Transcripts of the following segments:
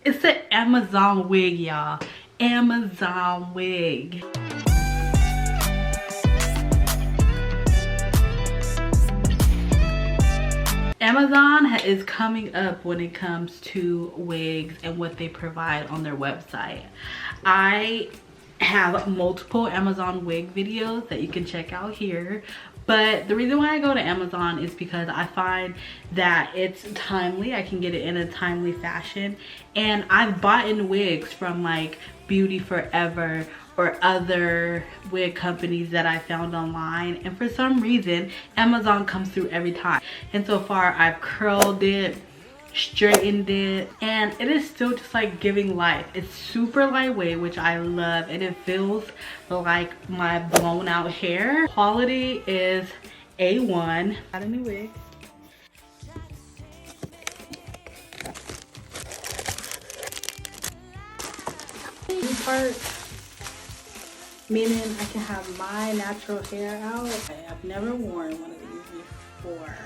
It's an Amazon wig, y'all. Amazon wig. Amazon is coming up when it comes to wigs and what they provide on their website. I have multiple Amazon wig videos that you can check out here. But the reason why I go to Amazon is because I find that it's timely. I can get it in a timely fashion. And I've bought in wigs from like Beauty Forever or other wig companies that I found online. And for some reason, Amazon comes through every time. And so far, I've curled it, straightened it, and it is still just like giving life. It's super lightweight, which I love, and it feels like my blown out hair. Quality is A1. Got a new wig. New part, meaning I can have my natural hair out. I've never worn one of these before.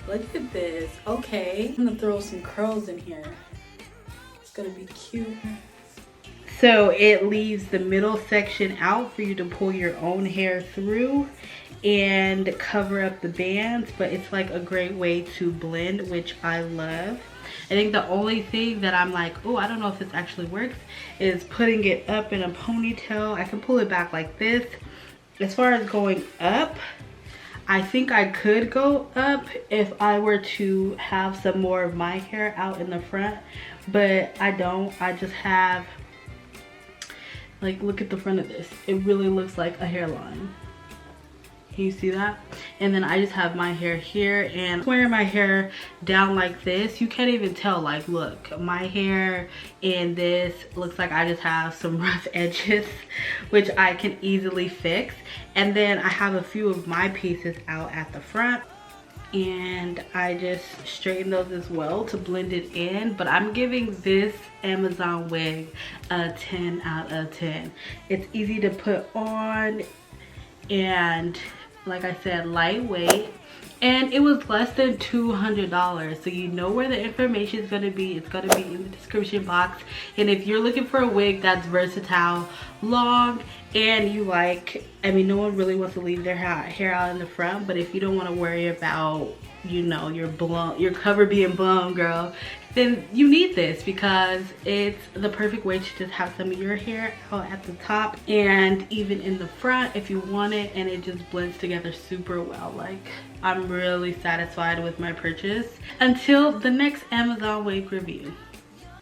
Look at this. Okay, I'm gonna throw some curls in here. It's gonna be cute. So it leaves the middle section out for you to pull your own hair through and cover up the bands, but it's like a great way to blend, which I love. I think the only thing that I'm like, oh, I don't know if this actually works, is putting it up in a ponytail. I can pull it back like this. As far as going up, I think I could go up if I were to have some more of my hair out in the front, but I don't. I just have, like, look at the front of this. It really looks like a hairline. Can you see that? And then I just have my hair here, and wearing my hair down like this, you can't even tell. Like, look, my hair in this looks like I just have some rough edges, which I can easily fix. And then I have a few of my pieces out at the front, and I just straighten those as well to blend it in. But I'm giving this Amazon wig a 10 out of 10. It's easy to put on, and like I said, lightweight, and it was less than $200. So you know where the information is going to be. It's going to be in the description box. And if you're looking for a wig that's versatile, long, and you like, I mean, no one really wants to leave their hair out in the front, but if you don't want to worry about, you know, your cover being blown, girl, then you need this, because it's the perfect way to just have some of your hair out at the top and even in the front if you want it, and it just blends together super well. Like, I'm really satisfied with my purchase. Until the next Amazon wig review.